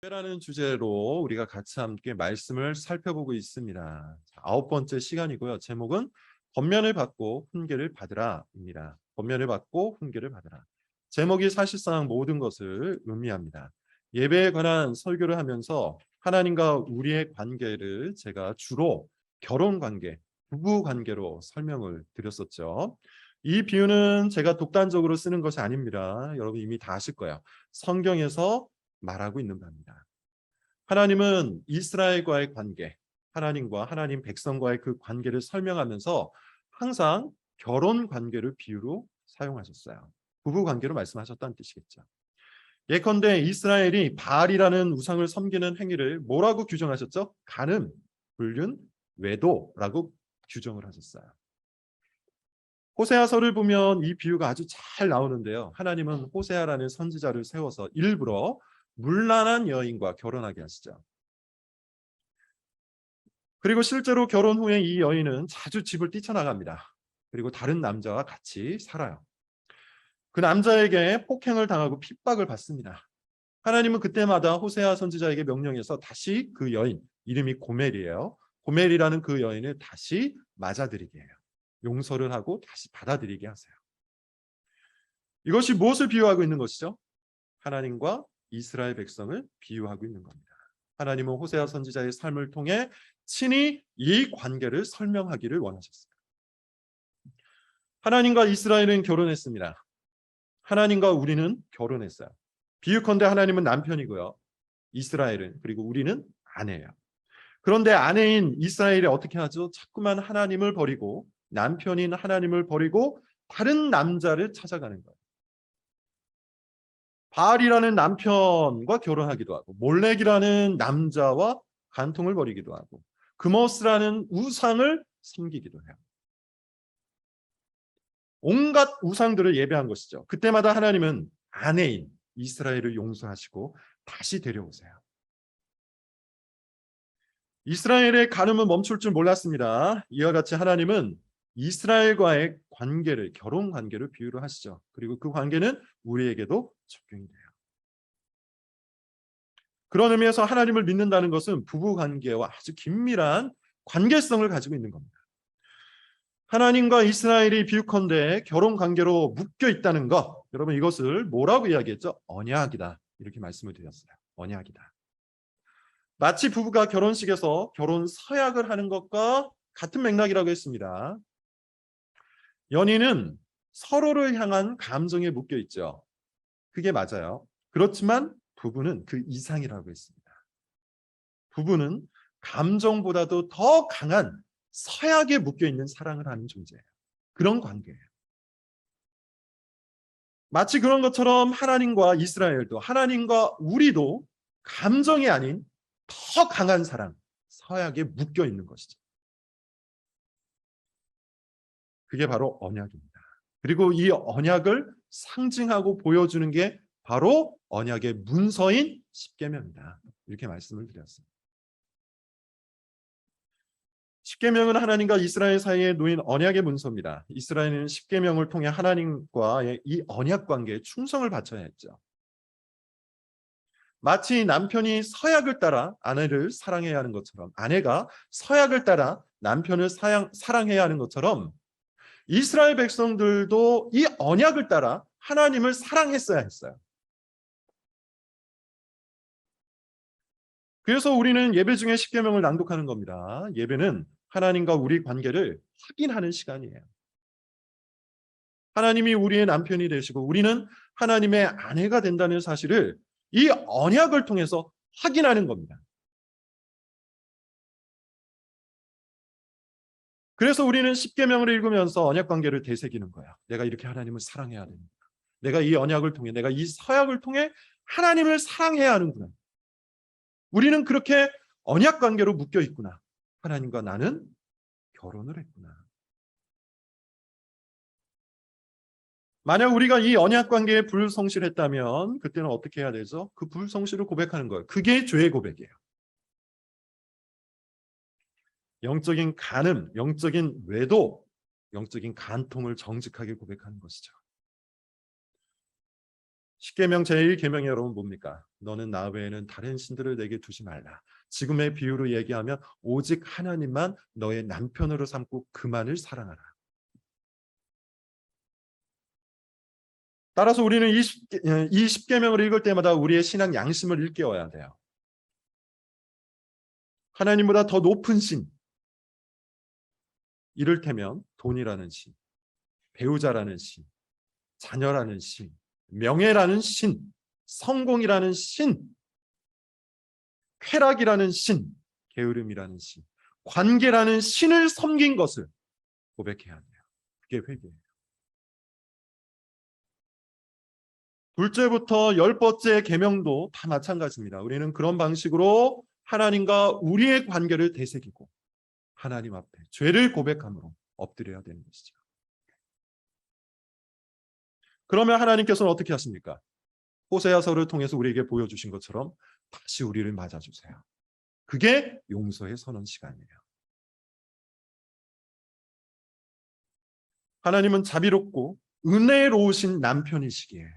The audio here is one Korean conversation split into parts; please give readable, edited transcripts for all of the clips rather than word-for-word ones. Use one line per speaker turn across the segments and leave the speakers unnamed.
라는 주제로 우리가 같이 함께 말씀을 살펴보고 있습니다. 자, 9번째 시간이고요. 제목은 권면을 받고 훈계를 받으라입니다. 권면을 받고 훈계를 받으라. 제목이 사실상 모든 것을 의미합니다. 예배에 관한 설교를 하면서 하나님과 우리의 관계를 제가 주로 결혼 관계, 부부 관계로 설명을 드렸었죠. 이 비유는 제가 독단적으로 쓰는 것이 아닙니다. 여러분 이미 다 아실 거예요. 성경에서 말하고 있는 바입니다. 하나님은 이스라엘과의 관계, 하나님과 하나님 백성과의 그 관계를 설명하면서 항상 결혼 관계를 비유로 사용하셨어요. 부부 관계로 말씀하셨다는 뜻이겠죠. 예컨대 이스라엘이 바알이라는 우상을 섬기는 행위를 뭐라고 규정하셨죠? 간음, 불륜, 외도라고 규정을 하셨어요. 호세아서를 보면 이 비유가 아주 잘 나오는데요. 하나님은 호세아라는 선지자를 세워서 일부러 문란한 여인과 결혼하게 하시죠. 그리고 실제로 결혼 후에 이 여인은 자주 집을 뛰쳐나갑니다. 그리고 다른 남자와 같이 살아요. 그 남자에게 폭행을 당하고 핍박을 받습니다. 하나님은 그때마다 호세아 선지자에게 명령해서 다시 그 여인, 이름이 고멜이에요. 고멜이라는 그 여인을 다시 맞아들이게 해요. 용서를 하고 다시 받아들이게 하세요. 이것이 무엇을 비유하고 있는 것이죠? 하나님과 이스라엘 백성을 비유하고 있는 겁니다. 하나님은 호세아 선지자의 삶을 통해 친히 이 관계를 설명하기를 원하셨습니다. 하나님과 이스라엘은 결혼했습니다. 하나님과 우리는 결혼했어요. 비유컨대 하나님은 남편이고요. 이스라엘은, 그리고 우리는 아내예요. 그런데 아내인 이스라엘이 어떻게 하죠? 자꾸만 하나님을 버리고, 남편인 하나님을 버리고 다른 남자를 찾아가는 거예요. 바알이라는 남편과 결혼하기도 하고, 몰렉이라는 남자와 간통을 벌이기도 하고, 그모스라는 우상을 섬기기도 해요. 온갖 우상들을 예배한 것이죠. 그때마다 하나님은 아내인 이스라엘을 용서하시고 다시 데려오세요. 이스라엘의 간음은 멈출 줄 몰랐습니다. 이와 같이 하나님은 이스라엘과의 관계를, 결혼 관계를 비유로 하시죠. 그리고 그 관계는 우리에게도 적용이 돼요. 그런 의미에서 하나님을 믿는다는 것은 부부 관계와 아주 긴밀한 관계성을 가지고 있는 겁니다. 하나님과 이스라엘이 비유컨대 결혼 관계로 묶여 있다는 것, 여러분 이것을 뭐라고 이야기했죠? 언약이다. 이렇게 말씀을 드렸어요. 언약이다. 마치 부부가 결혼식에서 결혼 서약을 하는 것과 같은 맥락이라고 했습니다. 연인은 서로를 향한 감정에 묶여 있죠. 그게 맞아요. 그렇지만 부부는 그 이상이라고 했습니다. 부부는 감정보다도 더 강한 서약에 묶여 있는 사랑을 하는 존재예요. 그런 관계예요. 마치 그런 것처럼 하나님과 이스라엘도, 하나님과 우리도 감정이 아닌 더 강한 사랑, 서약에 묶여 있는 것이죠. 그게 바로 언약입니다. 그리고 이 언약을 상징하고 보여주는 게 바로 언약의 문서인 십계명이다. 이렇게 말씀을 드렸습니다. 십계명은 하나님과 이스라엘 사이에 놓인 언약의 문서입니다. 이스라엘은 십계명을 통해 하나님과의 이 언약 관계에 충성을 바쳐야 했죠. 마치 남편이 서약을 따라 아내를 사랑해야 하는 것처럼, 아내가 서약을 따라 남편을 사랑해야 하는 것처럼 이스라엘 백성들도 이 언약을 따라 하나님을 사랑했어야 했어요. 그래서 우리는 예배 중에 십계명을 낭독하는 겁니다. 예배는 하나님과 우리 관계를 확인하는 시간이에요. 하나님이 우리의 남편이 되시고 우리는 하나님의 아내가 된다는 사실을 이 언약을 통해서 확인하는 겁니다. 그래서 우리는 십계명을 읽으면서 언약 관계를 되새기는 거예요. 내가 이렇게 하나님을 사랑해야 됩니다. 내가 이 언약을 통해, 내가 이 서약을 통해 하나님을 사랑해야 하는구나. 우리는 그렇게 언약 관계로 묶여 있구나. 하나님과 나는 결혼을 했구나. 만약 우리가 이 언약 관계에 불성실했다면 그때는 어떻게 해야 되죠? 그 불성실을 고백하는 거예요. 그게 죄의 고백이에요. 영적인 간음, 영적인 외도, 영적인 간통을 정직하게 고백하는 것이죠. 십계명 제1계명이 여러분 뭡니까? 너는 나 외에는 다른 신들을 내게 두지 말라. 지금의 비유로 얘기하면 오직 하나님만 너의 남편으로 삼고 그만을 사랑하라. 따라서 우리는 이 십계명을 읽을 때마다 우리의 신앙 양심을 일깨워야 돼요. 하나님보다 더 높은 신, 이를테면 돈이라는 신, 배우자라는 신, 자녀라는 신, 명예라는 신, 성공이라는 신, 쾌락이라는 신, 게으름이라는 신, 관계라는 신을 섬긴 것을 고백해야 돼요. 그게 회개예요. 둘째부터 10번째 계명도 다 마찬가지입니다. 우리는 그런 방식으로 하나님과 우리의 관계를 되새기고 하나님 앞에 죄를 고백함으로 엎드려야 되는 것이죠. 그러면 하나님께서는 어떻게 하십니까? 호세아서를 통해서 우리에게 보여주신 것처럼 다시 우리를 맞아주세요. 그게 용서의 선언 시간이에요. 하나님은 자비롭고 은혜로우신 남편이시기에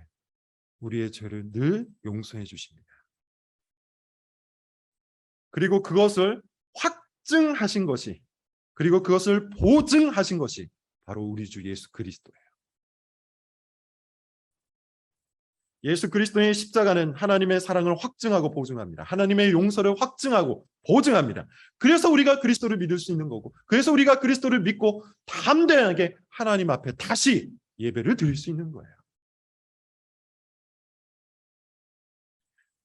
우리의 죄를 늘 용서해 주십니다. 그리고 그것을 확증하신 것이, 그리고 그것을 보증하신 것이 바로 우리 주 예수 그리스도예요. 예수 그리스도의 십자가는 하나님의 사랑을 확증하고 보증합니다. 하나님의 용서를 확증하고 보증합니다. 그래서 우리가 그리스도를 믿을 수 있는 거고, 그래서 우리가 그리스도를 믿고 담대하게 하나님 앞에 다시 예배를 드릴 수 있는 거예요.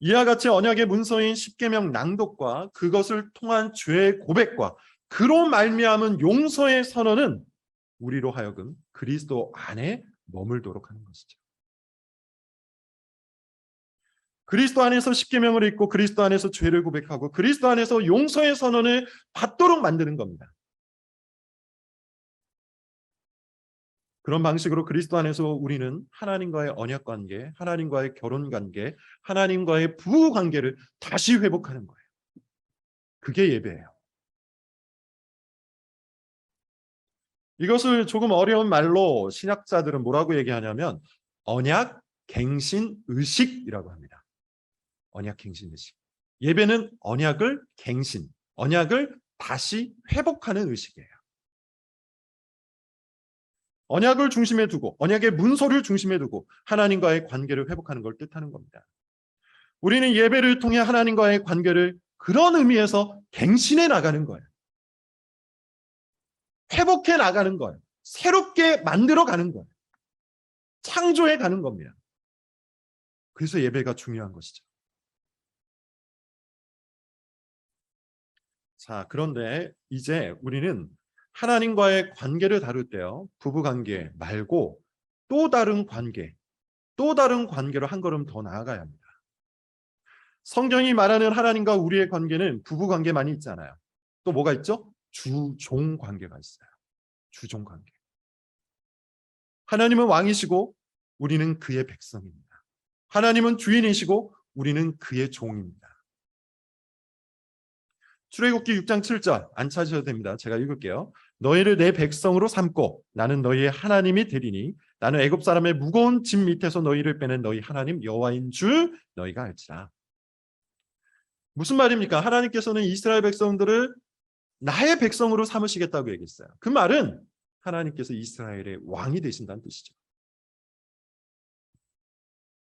이와 같이 언약의 문서인 십계명 낭독과 그것을 통한 죄의 고백과 그로 말미암은 용서의 선언은 우리로 하여금 그리스도 안에 머물도록 하는 것이죠. 그리스도 안에서 십계명을 읽고 그리스도 안에서 죄를 고백하고 그리스도 안에서 용서의 선언을 받도록 만드는 겁니다. 그런 방식으로 그리스도 안에서 우리는 하나님과의 언약 관계, 하나님과의 결혼 관계, 하나님과의 부부 관계를 다시 회복하는 거예요. 그게 예배예요. 이것을 조금 어려운 말로 신학자들은 뭐라고 얘기하냐면 언약 갱신 의식이라고 합니다. 언약 갱신 의식. 예배는 언약을 갱신, 언약을 다시 회복하는 의식이에요. 언약을 중심에 두고, 언약의 문서를 중심에 두고 하나님과의 관계를 회복하는 걸 뜻하는 겁니다. 우리는 예배를 통해 하나님과의 관계를 그런 의미에서 갱신해 나가는 거예요. 회복해 나가는 거예요. 새롭게 만들어 가는 거예요. 창조해 가는 겁니다. 그래서 예배가 중요한 것이죠. 자, 그런데 이제 우리는 하나님과의 관계를 다룰 때요, 부부 관계 말고 또 다른 관계, 또 다른 관계로 한 걸음 더 나아가야 합니다. 성경이 말하는 하나님과 우리의 관계는 부부 관계만이 있잖아요. 또 뭐가 있죠? 주종 관계가 있어요. 주종 관계. 하나님은 왕이시고 우리는 그의 백성입니다. 하나님은 주인이시고 우리는 그의 종입니다. 출애굽기 6장 7절 안 찾으셔도 됩니다. 제가 읽을게요. 너희를 내 백성으로 삼고 나는 너희의 하나님이 되리니 나는 애굽 사람의 무거운 짐 밑에서 너희를 빼낸 너희 하나님 여호와인 줄 너희가 알지라. 무슨 말입니까? 하나님께서는 이스라엘 백성들을 나의 백성으로 삼으시겠다고 얘기했어요. 그 말은 하나님께서 이스라엘의 왕이 되신다는 뜻이죠.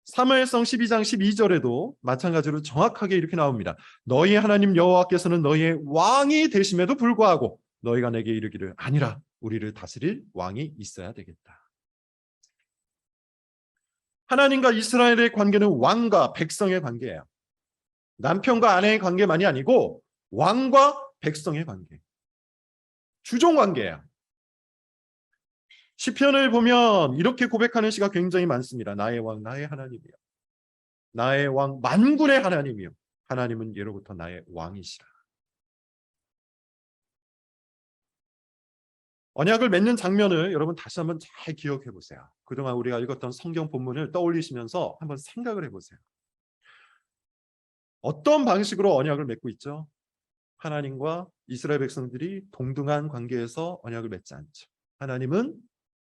사무엘상 12장 12절에도 마찬가지로 정확하게 이렇게 나옵니다. 너희 하나님 여호와께서는 너희의 왕이 되심에도 불구하고 너희가 내게 이르기를 아니라 우리를 다스릴 왕이 있어야 되겠다. 하나님과 이스라엘의 관계는 왕과 백성의 관계예요. 남편과 아내의 관계만이 아니고 왕과 백성의 관계, 주종 관계예요. 시편을 보면 이렇게 고백하는 시가 굉장히 많습니다. 나의 왕, 나의 하나님이요. 나의 왕, 만군의 하나님이요. 하나님은 예로부터 나의 왕이시라. 언약을 맺는 장면을 여러분 다시 한번 잘 기억해 보세요. 그동안 우리가 읽었던 성경 본문을 떠올리시면서 한번 생각을 해보세요. 어떤 방식으로 언약을 맺고 있죠? 하나님과 이스라엘 백성들이 동등한 관계에서 언약을 맺지 않죠. 하나님은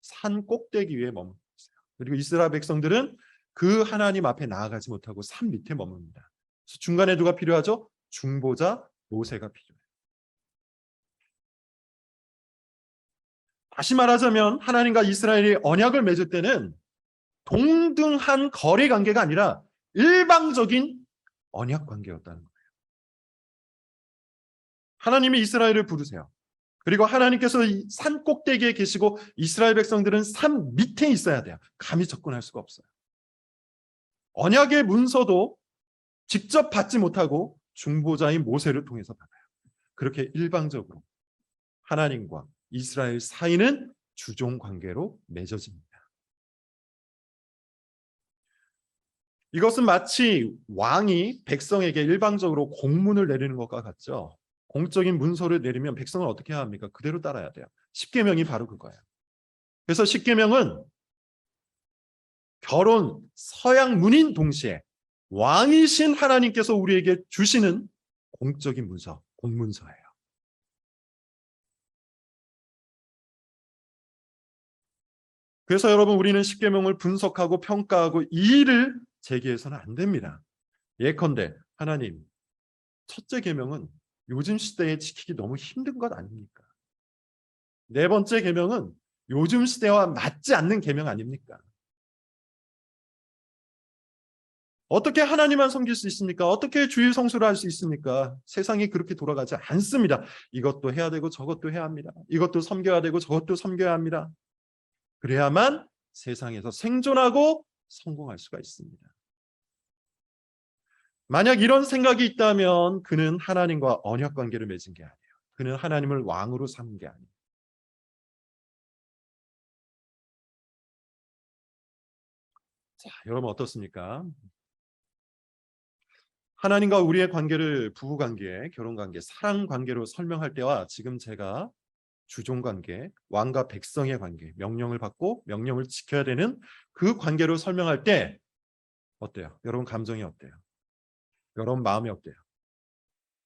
산 꼭대기 위에 머물고 있어요. 그리고 이스라엘 백성들은 그 하나님 앞에 나아가지 못하고 산 밑에 머뭅니다. 그래서 중간에 누가 필요하죠? 중보자 모세가 필요해요. 다시 말하자면 하나님과 이스라엘이 언약을 맺을 때는 동등한 거래 관계가 아니라 일방적인 언약 관계였다는 거예요. 하나님이 이스라엘을 부르세요. 그리고 하나님께서 이 산 꼭대기에 계시고 이스라엘 백성들은 산 밑에 있어야 돼요. 감히 접근할 수가 없어요. 언약의 문서도 직접 받지 못하고 중보자인 모세를 통해서 받아요. 그렇게 일방적으로 하나님과 이스라엘 사이는 주종 관계로 맺어집니다. 이것은 마치 왕이 백성에게 일방적으로 공문을 내리는 것과 같죠. 공적인 문서를 내리면 백성은 어떻게 해야 합니까? 그대로 따라야 돼요. 십계명이 바로 그거예요. 그래서 십계명은 결혼 서양 문인 동시에 왕이신 하나님께서 우리에게 주시는 공적인 문서, 공문서예요. 그래서 여러분, 우리는 십계명을 분석하고 평가하고 이의를 제기해서는 안 됩니다. 예컨대 하나님, 첫째 계명은 요즘 시대에 지키기 너무 힘든 것 아닙니까? 네 번째 계명은 요즘 시대와 맞지 않는 계명 아닙니까? 어떻게 하나님만 섬길 수 있습니까? 어떻게 주일 성수를 할 수 있습니까? 세상이 그렇게 돌아가지 않습니다. 이것도 해야 되고 저것도 해야 합니다. 이것도 섬겨야 되고 저것도 섬겨야 합니다. 그래야만 세상에서 생존하고 성공할 수가 있습니다. 만약 이런 생각이 있다면 그는 하나님과 언약 관계를 맺은 게 아니에요. 그는 하나님을 왕으로 삼은 게 아니에요. 자, 여러분 어떻습니까? 하나님과 우리의 관계를 부부관계, 결혼관계, 사랑관계로 설명할 때와 지금 제가 주종관계, 왕과 백성의 관계, 명령을 받고 명령을 지켜야 되는 그 관계로 설명할 때 어때요? 여러분 감정이 어때요? 여러분 마음이 어때요?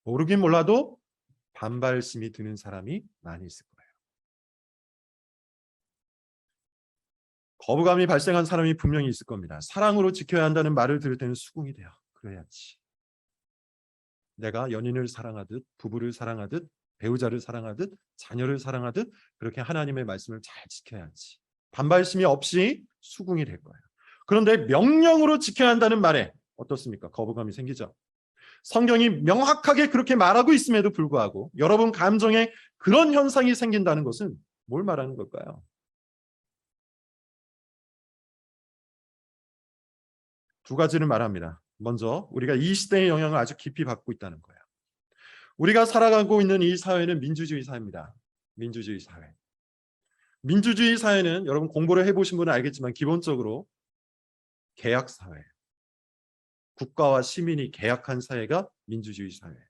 모르긴 몰라도 반발심이 드는 사람이 많이 있을 거예요. 거부감이 발생한 사람이 분명히 있을 겁니다. 사랑으로 지켜야 한다는 말을 들을 때는 수긍이 돼요. 그래야지. 내가 연인을 사랑하듯, 부부를 사랑하듯, 배우자를 사랑하듯, 자녀를 사랑하듯 그렇게 하나님의 말씀을 잘 지켜야지. 반발심이 없이 수긍이 될 거예요. 그런데 명령으로 지켜야 한다는 말에 어떻습니까? 거부감이 생기죠. 성경이 명확하게 그렇게 말하고 있음에도 불구하고 여러분 감정에 그런 현상이 생긴다는 것은 뭘 말하는 걸까요? 두 가지를 말합니다. 먼저 우리가 이 시대의 영향을 아주 깊이 받고 있다는 거예요. 우리가 살아가고 있는 이 사회는 민주주의 사회입니다. 민주주의 사회. 민주주의 사회는 여러분 공부를 해보신 분은 알겠지만 기본적으로 계약 사회. 국가와 시민이 계약한 사회가 민주주의 사회예요.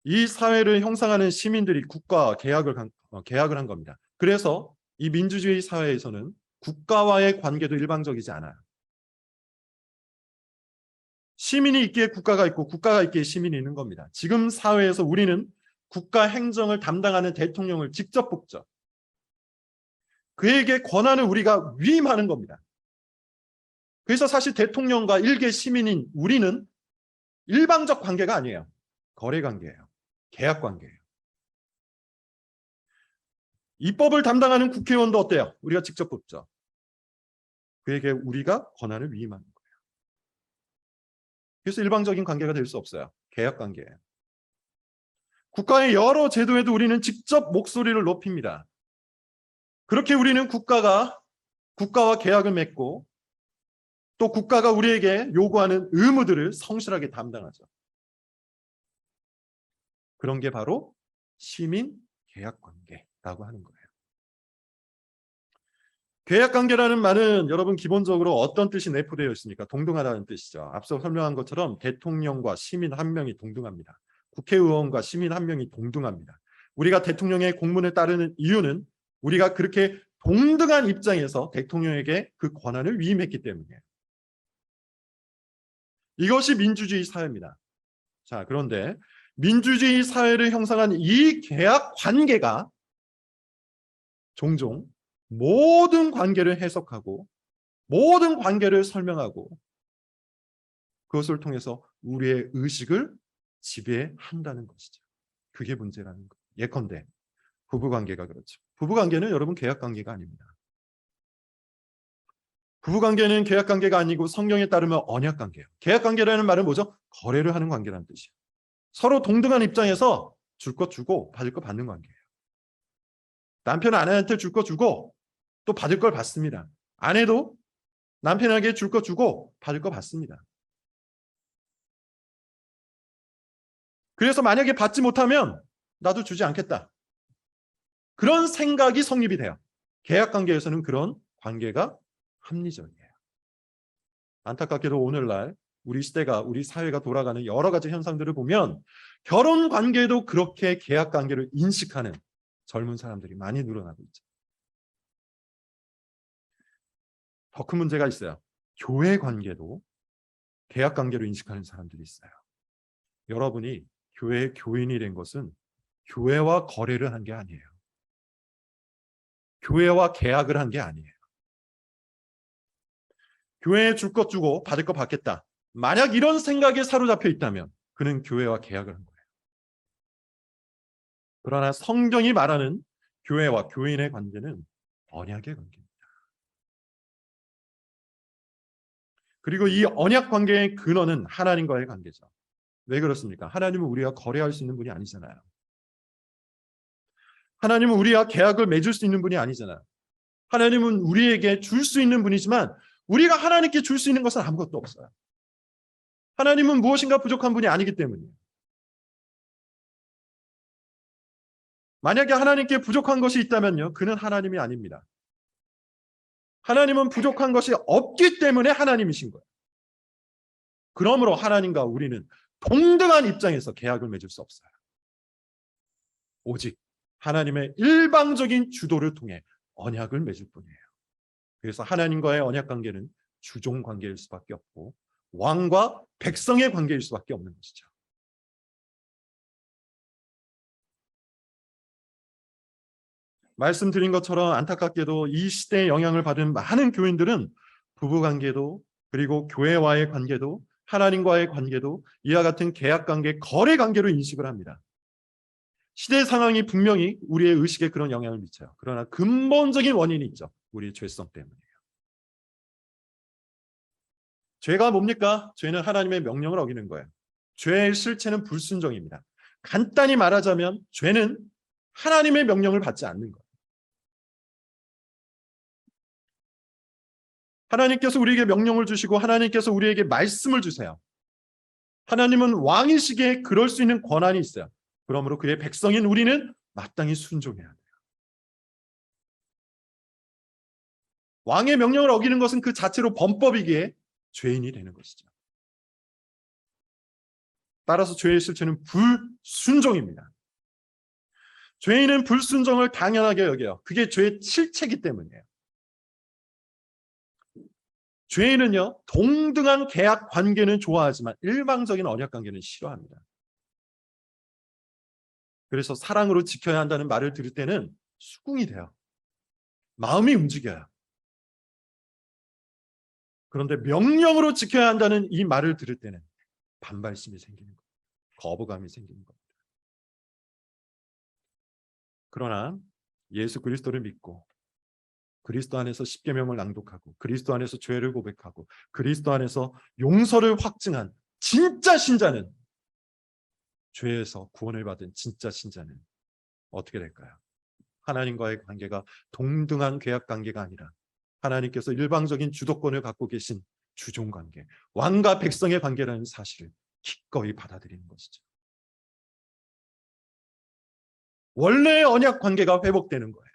이 사회를 형성하는 시민들이 국가와 계약을 한 겁니다. 그래서 이 민주주의 사회에서는 국가와의 관계도 일방적이지 않아요. 시민이 있기에 국가가 있고 국가가 있기에 시민이 있는 겁니다. 지금 사회에서 우리는 국가 행정을 담당하는 대통령을 직접 뽑죠. 그에게 권한을 우리가 위임하는 겁니다. 그래서 사실 대통령과 일개 시민인 우리는 일방적 관계가 아니에요. 거래 관계예요. 계약 관계예요. 입법을 담당하는 국회의원도 어때요? 우리가 직접 뽑죠. 그에게 우리가 권한을 위임하는 거예요. 그래서 일방적인 관계가 될 수 없어요. 계약 관계예요. 국가의 여러 제도에도 우리는 직접 목소리를 높입니다. 그렇게 우리는 국가와 계약을 맺고 또 국가가 우리에게 요구하는 의무들을 성실하게 담당하죠. 그런 게 바로 시민 계약 관계라고 하는 거예요. 계약 관계라는 말은 여러분 기본적으로 어떤 뜻이 내포되어 있습니까? 동등하다는 뜻이죠. 앞서 설명한 것처럼 대통령과 시민 한 명이 동등합니다. 국회의원과 시민 한 명이 동등합니다. 우리가 대통령의 공문을 따르는 이유는 우리가 그렇게 동등한 입장에서 대통령에게 그 권한을 위임했기 때문이에요. 이것이 민주주의 사회입니다. 자, 그런데 민주주의 사회를 형성한 이 계약 관계가 종종 모든 관계를 해석하고 모든 관계를 설명하고 그것을 통해서 우리의 의식을 지배한다는 것이죠. 그게 문제라는 거예요. 예컨대 부부관계가 그렇죠. 부부관계는 여러분 계약관계가 아닙니다. 부부관계는 계약관계가 아니고 성경에 따르면 언약관계예요. 계약관계라는 말은 뭐죠? 거래를 하는 관계라는 뜻이에요. 서로 동등한 입장에서 줄 것 주고 받을 것 받는 관계예요. 남편은 아내한테 줄 것 주고 또 받을 걸 받습니다. 아내도 남편에게 줄 것 주고 받을 거 받습니다. 그래서 만약에 받지 못하면 나도 주지 않겠다. 그런 생각이 성립이 돼요. 계약관계에서는 그런 관계가 합리적이에요. 안타깝게도 오늘날 우리 시대가 우리 사회가 돌아가는 여러 가지 현상들을 보면 결혼관계도 그렇게 계약관계를 인식하는 젊은 사람들이 많이 늘어나고 있죠. 더 큰 문제가 있어요. 교회 관계도 계약관계로 인식하는 사람들이 있어요. 여러분이 교회의 교인이 된 것은 교회와 거래를 한 게 아니에요. 교회와 계약을 한 게 아니에요. 교회에 줄 것 주고 받을 것 받겠다. 만약 이런 생각에 사로잡혀 있다면 그는 교회와 계약을 한 거예요. 그러나 성경이 말하는 교회와 교인의 관계는 언약의 관계입니다. 그리고 이 언약 관계의 근원은 하나님과의 관계죠. 왜 그렇습니까? 하나님은 우리와 거래할 수 있는 분이 아니잖아요. 하나님은 우리와 계약을 맺을 수 있는 분이 아니잖아요. 하나님은 우리에게 줄 수 있는 분이지만 우리가 하나님께 줄 수 있는 것은 아무것도 없어요. 하나님은 무엇인가 부족한 분이 아니기 때문이에요. 만약에 하나님께 부족한 것이 있다면요, 그는 하나님이 아닙니다. 하나님은 부족한 것이 없기 때문에 하나님이신 거예요. 그러므로 하나님과 우리는 동등한 입장에서 계약을 맺을 수 없어요. 오직 하나님의 일방적인 주도를 통해 언약을 맺을 뿐이에요. 그래서 하나님과의 언약 관계는 주종 관계일 수밖에 없고 왕과 백성의 관계일 수밖에 없는 것이죠. 말씀드린 것처럼 안타깝게도 이 시대의 영향을 받은 많은 교인들은 부부관계도 그리고 교회와의 관계도 하나님과의 관계도 이와 같은 계약관계, 거래관계로 인식을 합니다. 시대 상황이 분명히 우리의 의식에 그런 영향을 미쳐요. 그러나 근본적인 원인이 있죠. 우리의 죄성 때문이에요. 죄가 뭡니까? 죄는 하나님의 명령을 어기는 거예요. 죄의 실체는 불순종입니다. 간단히 말하자면 죄는 하나님의 명령을 받지 않는 거예요. 하나님께서 우리에게 명령을 주시고 하나님께서 우리에게 말씀을 주세요. 하나님은 왕이시기에 그럴 수 있는 권한이 있어요. 그러므로 그의 백성인 우리는 마땅히 순종해야 돼요. 왕의 명령을 어기는 것은 그 자체로 범법이기에 죄인이 되는 것이죠. 따라서 죄의 실체는 불순종입니다. 죄인은 불순종을 당연하게 여겨요. 그게 죄의 실체이기 때문이에요. 죄인은요, 동등한 계약 관계는 좋아하지만 일방적인 언약 관계는 싫어합니다. 그래서 사랑으로 지켜야 한다는 말을 들을 때는 수긍이 돼요. 마음이 움직여요. 그런데 명령으로 지켜야 한다는 이 말을 들을 때는 반발심이 생기는 거예요. 거부감이 생기는 겁니다. 그러나 예수 그리스도를 믿고 그리스도 안에서 십계명을 낭독하고 그리스도 안에서 죄를 고백하고 그리스도 안에서 용서를 확증한 진짜 신자는, 죄에서 구원을 받은 진짜 신자는 어떻게 될까요? 하나님과의 관계가 동등한 계약 관계가 아니라 하나님께서 일방적인 주도권을 갖고 계신 주종 관계, 왕과 백성의 관계라는 사실을 기꺼이 받아들이는 것이죠. 원래의 언약 관계가 회복되는 거예요.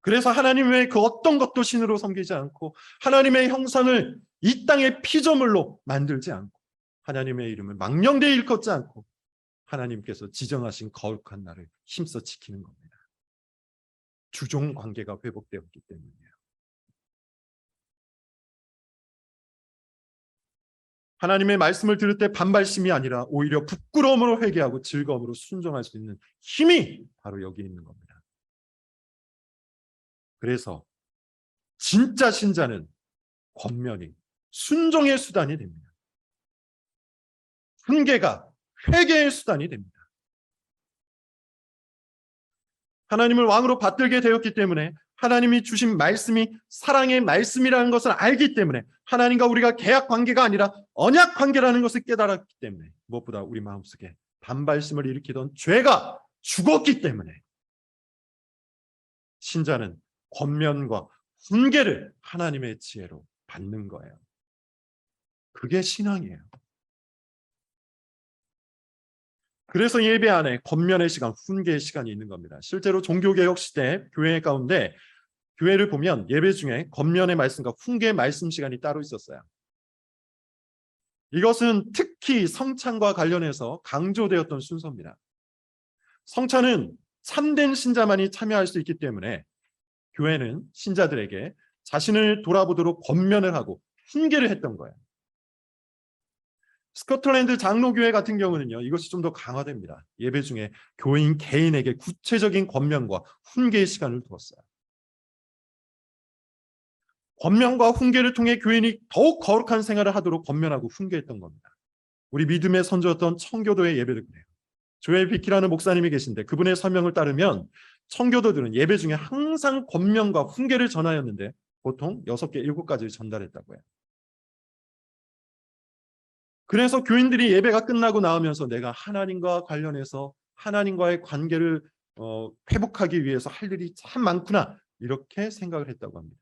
그래서 하나님 외에 그 어떤 것도 신으로 섬기지 않고 하나님의 형상을 이 땅의 피조물로 만들지 않고 하나님의 이름을 망령되이 일컫지 않고 하나님께서 지정하신 거룩한 날을 힘써 지키는 겁니다. 주종 관계가 회복되었기 때문이에요. 하나님의 말씀을 들을 때 반발심이 아니라 오히려 부끄러움으로 회개하고 즐거움으로 순종할 수 있는 힘이 바로 여기 있는 겁니다. 그래서 진짜 신자는 권면이 순종의 수단이 됩니다. 훈계가 회개의 수단이 됩니다. 하나님을 왕으로 받들게 되었기 때문에, 하나님이 주신 말씀이 사랑의 말씀이라는 것을 알기 때문에, 하나님과 우리가 계약 관계가 아니라 언약 관계라는 것을 깨달았기 때문에, 무엇보다 우리 마음속에 반발심을 일으키던 죄가 죽었기 때문에 신자는 권면과 훈계를 하나님의 지혜로 받는 거예요. 그게 신앙이에요. 그래서 예배 안에 권면의 시간, 훈계의 시간이 있는 겁니다. 실제로 종교개혁 시대 교회 가운데 교회를 보면 예배 중에 권면의 말씀과 훈계의 말씀 시간이 따로 있었어요. 이것은 특히 성찬과 관련해서 강조되었던 순서입니다. 성찬은 참된 신자만이 참여할 수 있기 때문에 교회는 신자들에게 자신을 돌아보도록 권면을 하고 훈계를 했던 거예요. 스코틀랜드 장로교회 같은 경우는요, 이것이 좀 더 강화됩니다. 예배 중에 교인 개인에게 구체적인 권면과 훈계의 시간을 두었어요. 권면과 훈계를 통해 교인이 더욱 거룩한 생활을 하도록 권면하고 훈계했던 겁니다. 우리 믿음의 선조였던 청교도의 예배를 그래요. 조엘 비키라는 목사님이 계신데, 그분의 설명을 따르면 청교도들은 예배 중에 항상 권면과 훈계를 전하였는데 보통 6개, 7가지를 전달했다고 해요. 그래서 교인들이 예배가 끝나고 나오면서 내가 하나님과 관련해서 하나님과의 관계를 회복하기 위해서 할 일이 참 많구나, 이렇게 생각을 했다고 합니다.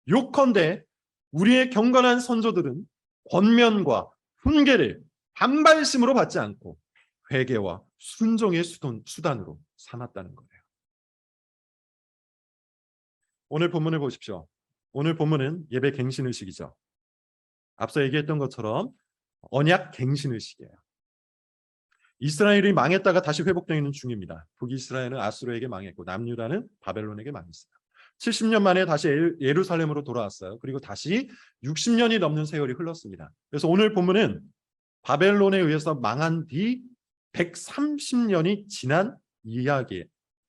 요컨대 우리의 경건한 선조들은 권면과 훈계를 반발심으로 받지 않고 회개와 순종의 수단으로 삼았다는 거예요. 오늘 본문을 보십시오. 오늘 본문은 예배 갱신의식이죠. 앞서 얘기했던 것처럼 언약 갱신의식이에요. 이스라엘이 망했다가 다시 회복되는 중입니다. 북이스라엘은 아수르에게 망했고 남유다는 바벨론에게 망했어요. 70년 만에 다시 예루살렘으로 돌아왔어요. 그리고 다시 60년이 넘는 세월이 흘렀습니다. 그래서 오늘 본문은 바벨론에 의해서 망한 뒤 130년이 지난 이야기예요.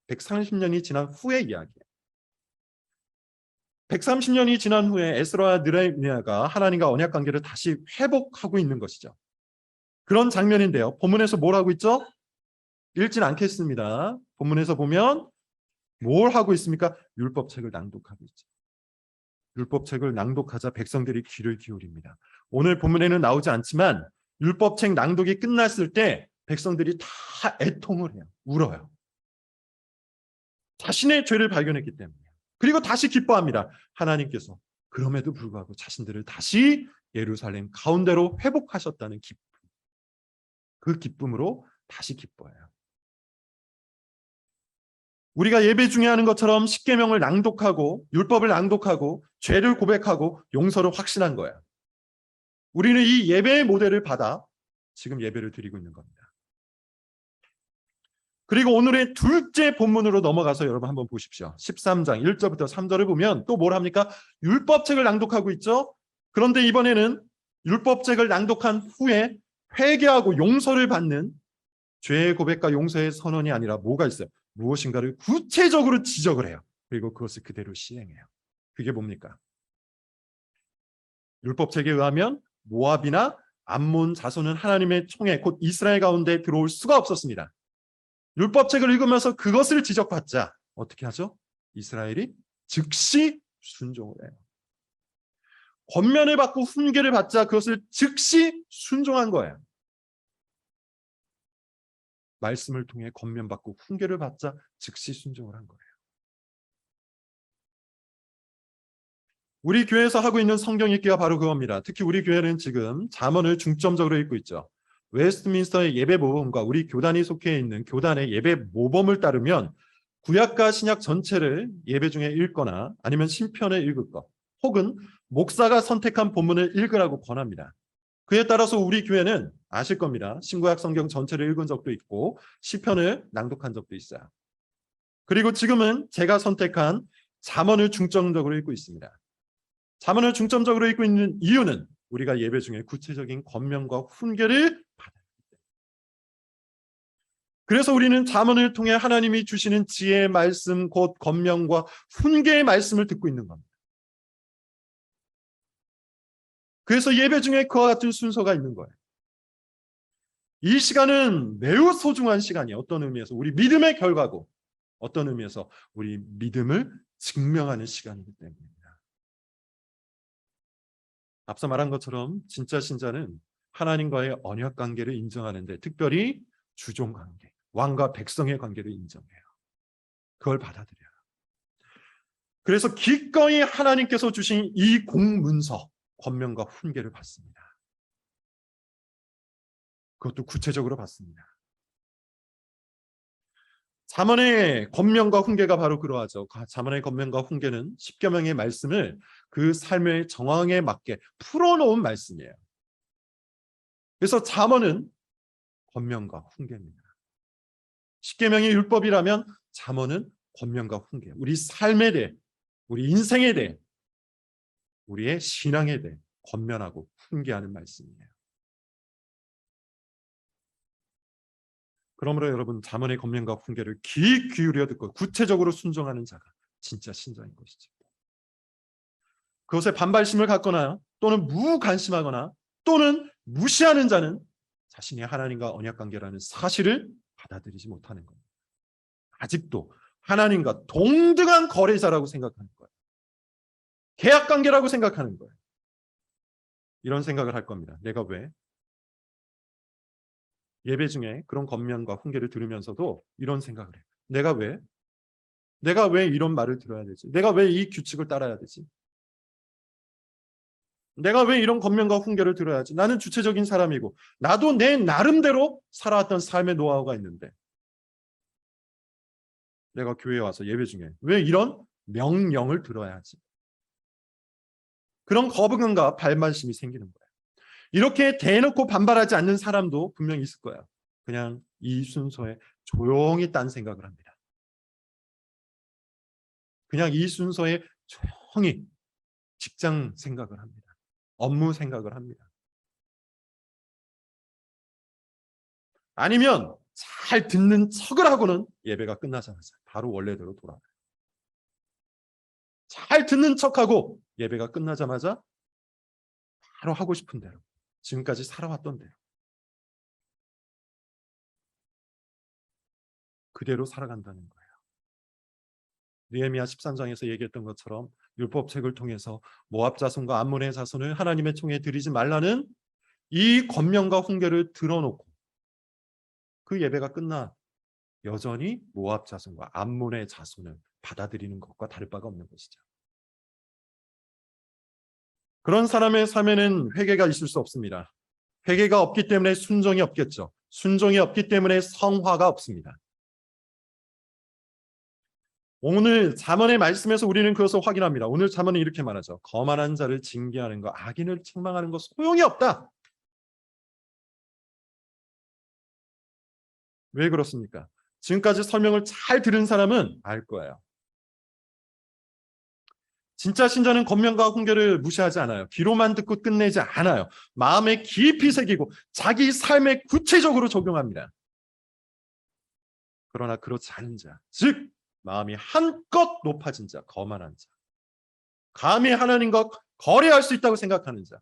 130년이 지난 후의 이야기예요. 130년이 지난 후에 에스라와 느헤미야가 하나님과 언약 관계를 다시 회복하고 있는 것이죠. 그런 장면인데요. 본문에서 뭘 하고 있죠? 읽진 않겠습니다. 본문에서 보면 뭘 하고 있습니까? 율법책을 낭독하고 있죠. 율법책을 낭독하자 백성들이 귀를 기울입니다. 오늘 본문에는 나오지 않지만 율법책 낭독이 끝났을 때 백성들이 다 애통을 해요. 울어요. 자신의 죄를 발견했기 때문에. 그리고 다시 기뻐합니다. 하나님께서 그럼에도 불구하고 자신들을 다시 예루살렘 가운데로 회복하셨다는 기쁨. 그 기쁨으로 다시 기뻐해요. 우리가 예배 중에 하는 것처럼 십계명을 낭독하고 율법을 낭독하고 죄를 고백하고 용서를 확신한 거예요. 우리는 이 예배의 모델을 받아 지금 예배를 드리고 있는 겁니다. 그리고 오늘의 둘째 본문으로 넘어가서 여러분 한번 보십시오. 13장 1절부터 3절을 보면 또 뭘 합니까? 율법책을 낭독하고 있죠. 그런데 이번에는 율법책을 낭독한 후에 회개하고 용서를 받는 죄의 고백과 용서의 선언이 아니라 뭐가 있어요? 무엇인가를 구체적으로 지적을 해요. 그리고 그것을 그대로 시행해요. 그게 뭡니까? 율법책에 의하면 모압이나 암몬 자손은 하나님의 총에 곧 이스라엘 가운데 들어올 수가 없었습니다. 율법책을 읽으면서 그것을 지적받자 어떻게 하죠? 이스라엘이 즉시 순종을 해요. 권면을 받고 훈계를 받자 그것을 즉시 순종한 거예요. 말씀을 통해 권면받고 훈계를 받자 즉시 순종을 한 거예요. 우리 교회에서 하고 있는 성경 읽기가 바로 그겁니다. 특히 우리 교회는 지금 잠언을 중점적으로 읽고 있죠. 웨스트민스터의 예배 모범과 우리 교단이 속해 있는 교단의 예배 모범을 따르면 구약과 신약 전체를 예배 중에 읽거나 아니면 신편을 읽을 것, 혹은 목사가 선택한 본문을 읽으라고 권합니다. 그에 따라서 우리 교회는 아실 겁니다. 신구약 성경 전체를 읽은 적도 있고 시편을 낭독한 적도 있어요. 그리고 지금은 제가 선택한 잠언을 중점적으로 읽고 있습니다. 잠언을 중점적으로 읽고 있는 이유는 우리가 예배 중에 구체적인 권면과 훈계를 받아야 합니다. 그래서 우리는 잠언을 통해 하나님이 주시는 지혜의 말씀, 곧 권면과 훈계의 말씀을 듣고 있는 겁니다. 그래서 예배 중에 그와 같은 순서가 있는 거예요. 이 시간은 매우 소중한 시간이에요. 어떤 의미에서 우리 믿음의 결과고, 어떤 의미에서 우리 믿음을 증명하는 시간이기 때문입니다. 앞서 말한 것처럼 진짜 신자는 하나님과의 언약 관계를 인정하는데, 특별히 주종 관계, 왕과 백성의 관계를 인정해요. 그걸 받아들여요. 그래서 기꺼이 하나님께서 주신 이 공문서, 권면과 훈계를 받습니다. 그것도 구체적으로 받습니다. 잠언의 권면과 훈계가 바로 그러하죠. 잠언의 권면과 훈계는 십계명의 말씀을 그 삶의 정황에 맞게 풀어놓은 말씀이에요. 그래서 잠언은 권면과 훈계입니다. 십계명이 율법이라면 잠언은 권면과 훈계. 우리 삶에 대해, 우리 인생에 대해, 우리의 신앙에 대해 권면하고 훈계하는 말씀이에요. 그러므로 여러분, 잠언의 권면과 훈계를 귀 기울여 듣고 구체적으로 순종하는 자가 진짜 신자인 것이죠. 그것에 반발심을 갖거나 또는 무관심하거나 또는 무시하는 자는 자신이 하나님과 언약관계라는 사실을 받아들이지 못하는 겁니다. 아직도 하나님과 동등한 거래자라고 생각하는 거예요. 계약관계라고 생각하는 거예요. 이런 생각을 할 겁니다. 내가 왜 예배 중에 그런 권면과 훈계를 들으면서도 이런 생각을 해요. 내가 왜 이런 말을 들어야 되지? 내가 왜 이 규칙을 따라야 되지? 내가 왜 이런 권면과 훈계를 들어야지? 나는 주체적인 사람이고 나도 내 나름대로 살아왔던 삶의 노하우가 있는데 내가 교회에 와서 예배 중에 왜 이런 명령을 들어야 하지? 그런 거부감과 반발심이 생기는 거예요. 이렇게 대놓고 반발하지 않는 사람도 분명히 있을 거예요. 그냥 이 순서에 조용히 딴 생각을 합니다. 그냥 이 순서에 조용히 직장 생각을 합니다. 업무 생각을 합니다. 아니면 잘 듣는 척을 하고는 예배가 끝나자마자 바로 원래대로 돌아와요. 잘 듣는 척하고 예배가 끝나자마자 바로 하고 싶은 대로, 지금까지 살아왔던 대로 그대로 살아간다는 거예요. 느헤미야 13장에서 얘기했던 것처럼 율법책을 통해서 모압 자손과 암몬의 자손을 하나님의 총에 들이지 말라는 이 권면과 훈계를 들어놓고 그 예배가 끝나 여전히 모압 자손과 암몬의 자손을 받아들이는 것과 다를 바가 없는 것이죠. 그런 사람의 삶에는 회개가 있을 수 없습니다. 회개가 없기 때문에 순종이 없겠죠. 순종이 없기 때문에 성화가 없습니다. 오늘 잠언의 말씀에서 우리는 그것을 확인합니다. 오늘 잠언은 이렇게 말하죠. 거만한 자를 징계하는 것, 악인을 책망하는 것 소용이 없다. 왜 그렇습니까? 지금까지 설명을 잘 들은 사람은 알 거예요. 진짜 신자는 권면과 훈계를 무시하지 않아요. 귀로만 듣고 끝내지 않아요. 마음에 깊이 새기고 자기 삶에 구체적으로 적용합니다. 그러나 그렇지 않은 자, 즉 마음이 한껏 높아진 자, 거만한 자, 감히 하나님과 거래할 수 있다고 생각하는 자,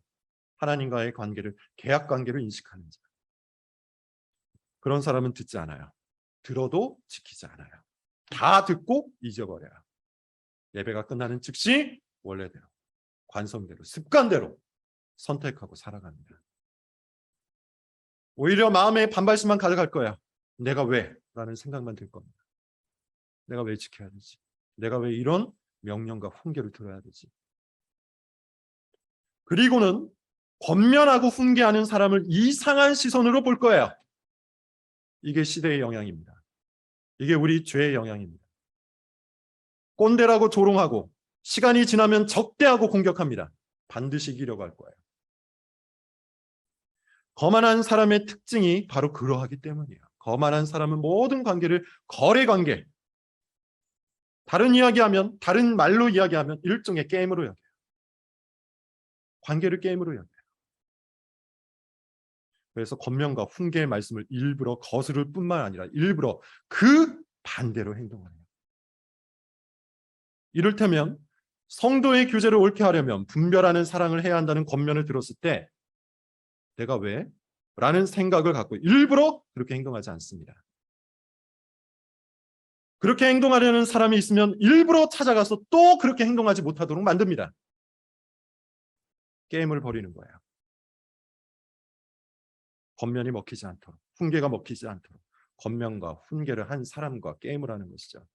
하나님과의 관계를 계약 관계로 인식하는 자, 그런 사람은 듣지 않아요. 들어도 지키지 않아요. 다 듣고 잊어버려요. 예배가 끝나는 즉시 원래대로, 관성대로, 습관대로 선택하고 살아갑니다. 오히려 마음에 반발심만 가져갈 거예요. 내가 왜? 라는 생각만 들 겁니다. 내가 왜 지켜야 되지? 내가 왜 이런 명령과 훈계를 들어야 되지? 그리고는 권면하고 훈계하는 사람을 이상한 시선으로 볼 거예요. 이게 시대의 영향입니다. 이게 우리 죄의 영향입니다. 꼰대라고 조롱하고 시간이 지나면 적대하고 공격합니다. 반드시 이기려고 할 거예요. 거만한 사람의 특징이 바로 그러하기 때문이에요. 거만한 사람은 모든 관계를 거래 관계, 다른 말로 이야기하면 일종의 게임으로 여겨요. 관계를 게임으로 여겨요. 그래서 권면과 훈계의 말씀을 일부러 거스를 뿐만 아니라 일부러 그 반대로 행동하네요. 이를테면 성도의 교제를 옳게 하려면 분별하는 사랑을 해야 한다는 권면을 들었을 때 내가 왜? 라는 생각을 갖고 일부러 그렇게 행동하지 않습니다. 그렇게 행동하려는 사람이 있으면 일부러 찾아가서 또 그렇게 행동하지 못하도록 만듭니다. 게임을 벌이는 거예요. 권면이 먹히지 않도록, 훈계가 먹히지 않도록 권면과 훈계를 한 사람과 게임을 하는 것이죠.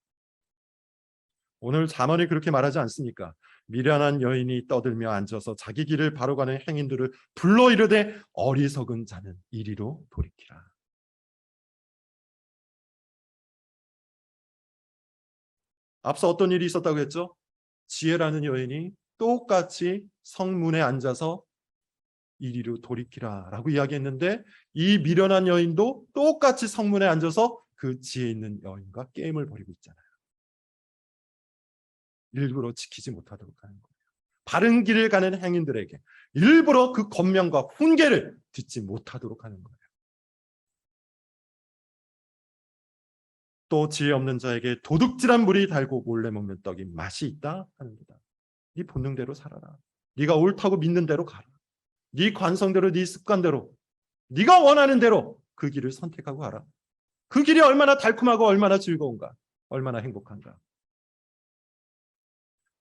오늘 잠언이 그렇게 말하지 않습니까? 미련한 여인이 떠들며 앉아서 자기 길을 바로 가는 행인들을 불러 이르되 어리석은 자는 이리로 돌이키라. 앞서 어떤 일이 있었다고 했죠? 지혜라는 여인이 똑같이 성문에 앉아서 이리로 돌이키라라고 이야기했는데 이 미련한 여인도 똑같이 성문에 앉아서 그 지혜 있는 여인과 게임을 벌이고 있잖아요. 일부러 지키지 못하도록 하는 거예요. 바른 길을 가는 행인들에게 일부러 그 권면과 훈계를 듣지 못하도록 하는 거예요. 또 지혜 없는 자에게 도둑질한 물이 달고 몰래 먹는 떡이 맛이 있다 하는 거다. 네 본능대로 살아라. 네가 옳다고 믿는 대로 가라. 네 관성대로, 네 습관대로, 네가 원하는 대로 그 길을 선택하고 가라. 그 길이 얼마나 달콤하고 얼마나 즐거운가, 얼마나 행복한가.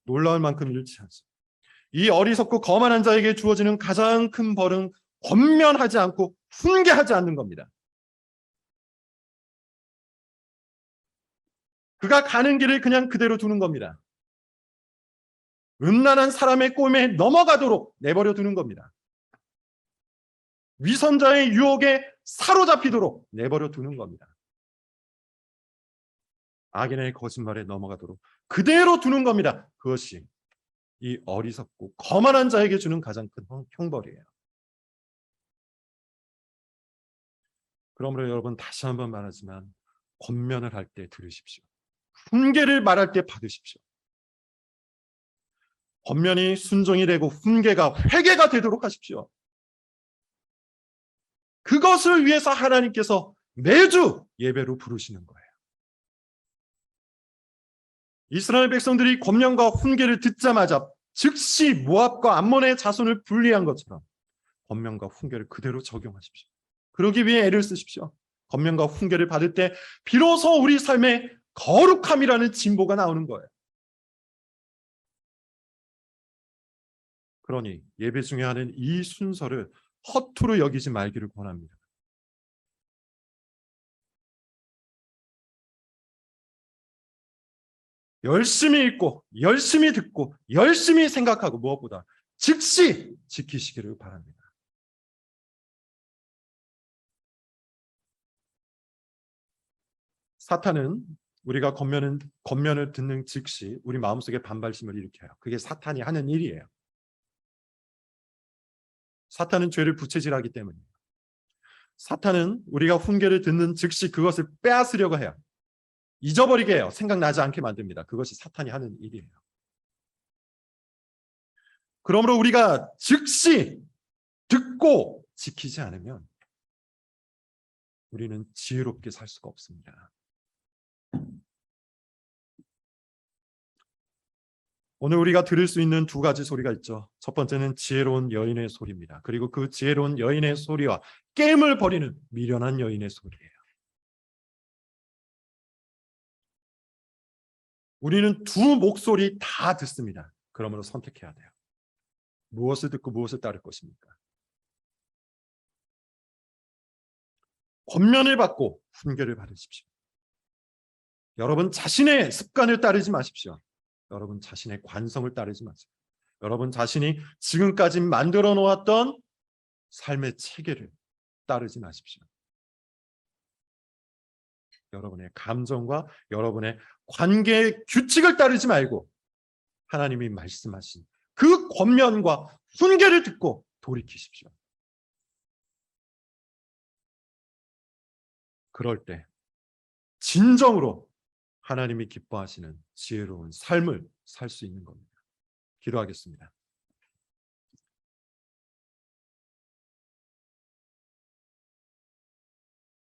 놀라울 만큼 잃지 않습니다. 이 어리석고 거만한 자에게 주어지는 가장 큰 벌은 권면하지 않고 훈계하지 않는 겁니다. 그가 가는 길을 그냥 그대로 두는 겁니다. 음란한 사람의 꼼에 넘어가도록 내버려 두는 겁니다. 위선자의 유혹에 사로잡히도록 내버려 두는 겁니다. 악인의 거짓말에 넘어가도록 그대로 두는 겁니다. 그것이 이 어리석고 거만한 자에게 주는 가장 큰 형벌이에요. 그러므로 여러분 다시 한번 말하지만 권면을 할 때 들으십시오. 훈계를 말할 때 받으십시오. 권면이 순종이 되고 훈계가 회개가 되도록 하십시오. 그것을 위해서 하나님께서 매주 예배로 부르시는 거예요. 이스라엘 백성들이 권면과 훈계를 듣자마자 즉시 모압과 암몬의 자손을 분리한 것처럼 권면과 훈계를 그대로 적용하십시오. 그러기 위해 애를 쓰십시오. 권면과 훈계를 받을 때 비로소 우리 삶에 거룩함이라는 진보가 나오는 거예요. 그러니 예배 중에 하는 이 순서를 허투루 여기지 말기를 권합니다. 열심히 읽고 열심히 듣고 열심히 생각하고 무엇보다 즉시 지키시기를 바랍니다. 사탄은 우리가 권면을 듣는 즉시 우리 마음속에 반발심을 일으켜요. 그게 사탄이 하는 일이에요. 사탄은 죄를 부채질하기 때문이에요. 사탄은 우리가 훈계를 듣는 즉시 그것을 빼앗으려고 해요. 잊어버리게 해요. 생각나지 않게 만듭니다. 그것이 사탄이 하는 일이에요. 그러므로 우리가 즉시 듣고 지키지 않으면 우리는 지혜롭게 살 수가 없습니다. 오늘 우리가 들을 수 있는 두 가지 소리가 있죠. 첫 번째는 지혜로운 여인의 소리입니다. 그리고 그 지혜로운 여인의 소리와 게임을 벌이는 미련한 여인의 소리예요. 우리는 두 목소리 다 듣습니다. 그러므로 선택해야 돼요. 무엇을 듣고 무엇을 따를 것입니까? 권면을 받고 훈계를 받으십시오. 여러분 자신의 습관을 따르지 마십시오. 여러분 자신의 관성을 따르지 마세요. 여러분 자신이 지금까지 만들어 놓았던 삶의 체계를 따르지 마십시오. 여러분의 감정과 여러분의 관계의 규칙을 따르지 말고 하나님이 말씀하신 그 권면과 훈계를 듣고 돌이키십시오. 그럴 때 진정으로 하나님이 기뻐하시는 지혜로운 삶을 살 수 있는 겁니다. 기도하겠습니다.